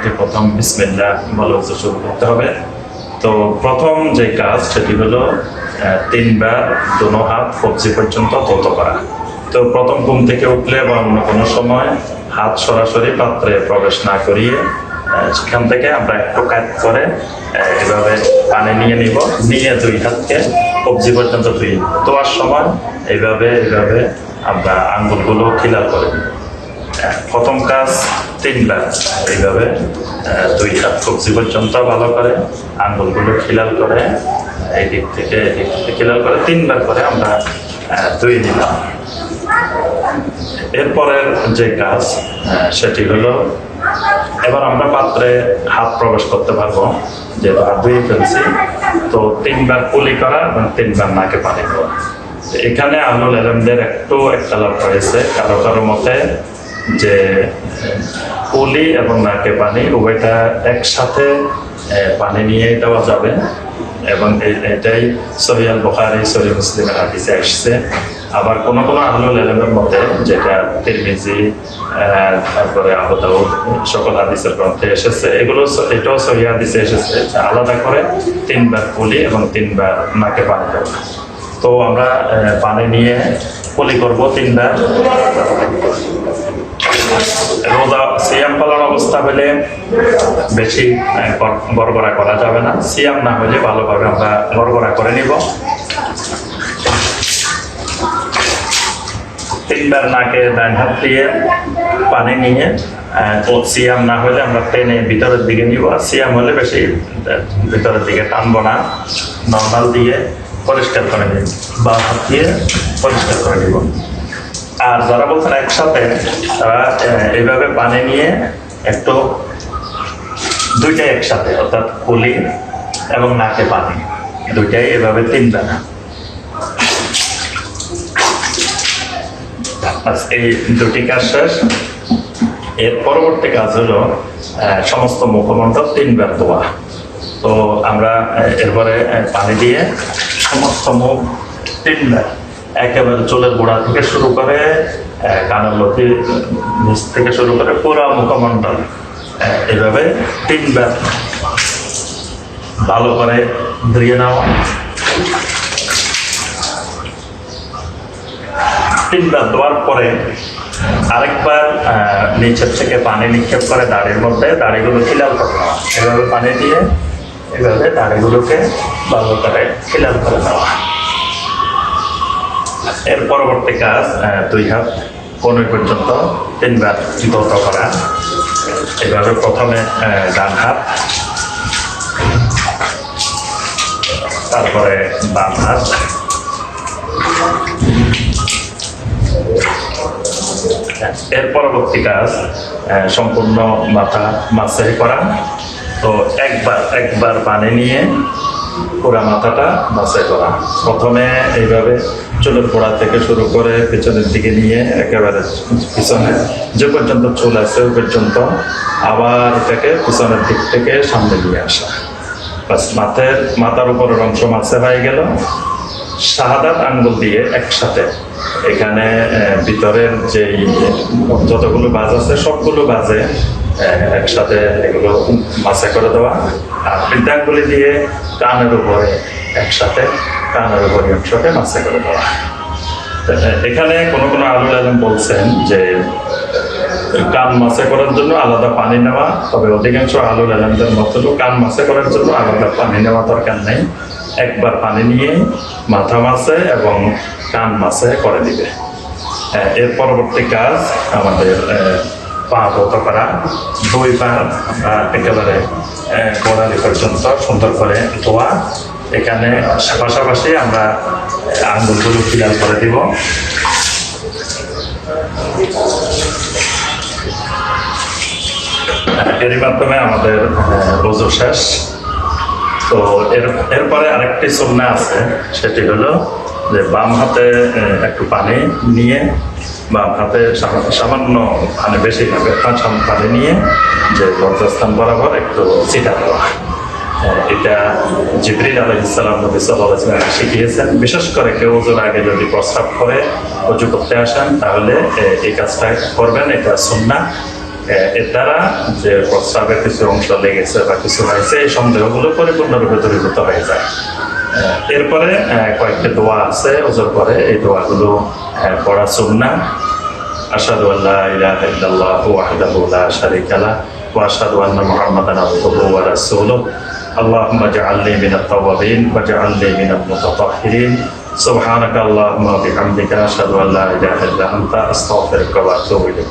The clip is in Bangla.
মধ্যে প্রথম বিসমিল্লাহ বলে ওযু শুরু করতে হবে। তো প্রথম যে কাজ সেটি হলো 3 বার দোনো হাত কবজি পর্যন্ত ধৌত করা। তো প্রথম ঘুম থেকে উঠলে বা অন্য কোনো সময় হাত সরাসরি পাত্রে প্রবেশ না করিয়ে সেখান থেকে আমরা একটু কাজ করে এভাবে পানি নিয়ে নিব, নিয়ে 2 হাতকে কবজি পর্যন্ত ধুই। ধোয়ার সময় এইভাবে আমরা আঙ্গুলগুলো খিলাল করে নিব। প্রথম কাজ 3 বার এইভাবে 2 হাত কবজি পর্যন্ত ভালো করে আঙ্গুলগুলো খিলাল করে এই দিক থেকে খিলাল করে 3 বার করে আমরা ধুয়ে নিলাম। এরপরের যে কাজ সেটি হলো এবার আমরা পাত্রে হাত প্রবেশ করতে পারবো, যেহেতু হাত ধুয়ে ফেলছি। তো 3 বার কুলি করা এবং 3 বার নাকে পানি দেওয়া। এখানে আহলুল ইলমদের একটু একতলাফ রয়েছে, কারো মতে যে কুলি এবং নাকে পানি উভয়টা একসাথে পানি নিয়ে দেওয়া যাবে, এবং এটাই সহিহ আল বুখারী সহিহ মুসলিমের হাদিসে আসছে। আবার কোন আহলুল ইলমের মতে, যেটা তিরমিজি তারপরে আবু দাউদ সকল হাদিসের গ্রন্থে এসেছে, এটাও সহিহ হাদিসে এসেছে, আলাদা করে 3 বার কুলি এবং 3 বার নাকে পানি দেওয়া। তো আমরা পানি নিয়ে কুলি করবো 3 বার। রোজা সিয়াম পালন অবস্থা হলে বেশি গড়গড়া করা যাবে না, সিয়াম না হলে ভালোভাবে আমরা গড়গড়া করে নিব। 3 বার নাকে ডান হাত দিয়ে পানি নিয়ে, সিয়াম না হলে আমরা টেনে ভিতরের দিকে নিব, আর সিয়াম হলে বেশি ভিতরের দিকে টানবো না, নর্মাল দিয়ে পরিষ্কার করে নিব, বা হাত দিয়ে পরিষ্কার করে নিব। আর যারা বলছেন একসাথে, তারা এইভাবে পানি নিয়ে একটু দুইটাই একসাথে, অর্থাৎ কুলি এবং নাকে পানি দুইটাই এভাবে 3 বার। এই 2টি কাজ শেষ। এর পরবর্তী কাজ হলো সমস্ত মুখমণ্ডল 3 বার ধোয়া। তো আমরা এরপরে পানি দিয়ে সমস্ত মুখ 3 বার, একেবারে চুলের গোড়া থেকে শুরু করে কানের লতি নিচ থেকে শুরু করে পুরো মুখমণ্ডল এভাবে 3 বার ভালো করে ধুয়ে নেওয়া। 3 বার ধোয়ার পরে আরেকবার নিচের থেকে পানি নিক্ষেপ করে দাড়ির মধ্যে, দাড়িগুলো খিলাল করে নেওয়া। এভাবে পানি দিয়ে এভাবে দাড়িগুলোকে ভালো করে খিলাল করে নেওয়া। এর পরবর্তী কাজ 2 হাত কনুই পর্যন্ত 3 বার ধৌত করা। এভাবে প্রথমে ডান হাত, তারপরে বাম হাত, এর পরবর্তী কাজ সম্পূর্ণ মাথা মাসে করা। তো একবার পানি নিয়ে পুরা মাথাটা মাসে করা। প্রথমে এইভাবে চুলের গোড়া থেকে শুরু করে পেছনের দিকে নিয়ে একেবারে পিছনে যে পর্যন্ত চুল আছে ওই পর্যন্ত, আবার এটাকে পিছনের দিক থেকে সামনে নিয়ে আসা। বাস মাথার উপরের অংশ মাসে হয়ে গেল। শাহাদাত আঙ্গুল দিয়ে একসাথে এখানে ভিতরের যে যতগুলো বাজ আছে সবগুলো বাজে একসাথে এগুলো মাসে করে দেওয়া। আর বৃদ্ধাঙ্গুলি দিয়ে কানের উপরে একসাথে কানের উপরে অংশকে মাসে করে দেওয়া। এখানে কোনো আহলুল ইলম বলছেন যে কান মাসে করার জন্য আলাদা পানি নেওয়া, তবে অধিকাংশ আহলুল ইলমদের মত হলো কান মাসে করার জন্য আলাদা পানি নেওয়া দরকার নেই। একবার পানি নিয়ে মাথা মাসে এবং কান মাসে করে দিবে। এর পরবর্তী কাজ আমাদের পা ধৌত করা। 2 বার একেবারে গোড়ালি পর্যন্ত সুন্দর করে ধোয়া। এখানে পাশাপাশি আমরা আঙ্গুলগুলো খিলাল করে দিব। এরই মাধ্যমে আমাদের ওযু শেষ। তো এরপরে আরেকটি সুন্নাহ আছে, সেটি হলো যে বাম হাতে একটু পানি নিয়ে, বাম হাতে সামান্য পানি, বেশি না, পানি নিয়ে যে লজ্জাস্থান বরাবর একটু ছিটা দেওয়া। এটা জিবরিল আলাইহিস সালাম নবী সাল্লাল্লাহু আলাইহি ওয়াসাল্লাম শিখিয়েছেন। বিশেষ করে কেউ ওযুর আগে যদি প্রস্রাব করে ওযু করতে আসেন, তাহলে এই কাজটা করবেন, এটা সুন্নাহ। এর দ্বারা যে প্রস্রাবের কিছু অংশ লেগেছে বা কিছু হয়েছে এই সন্দেহগুলো পরিপূর্ণরূপে দূরীভূত হয়ে যায়। এরপরে কয়েকটি দোয়া আছে ওজোর পরে, এই দোয়াগুলো পড়া সুন্নাহ। আশহাদু আল্লা ইলাহা ইল্লাল্লাহু ওয়াহদাহু লা শারীকা লাহু ওয়া আশহাদু আন্না মুহাম্মাদান আবদুহু ওয়া রাসূলুহু। আল্লাহুম্মা ইজআলনি মিনাত তাওয়াবিন ওয়াজআলনি মিনাল মুতাতাহহিরিন। সুবহানাকা আল্লাহুম্মা ওয়া বিহামদিকা আশহাদু আল্লা ইলাহা ইল্লা আনতা আস্তাগফিরুকা ওয়া আতুবু ইলাইক।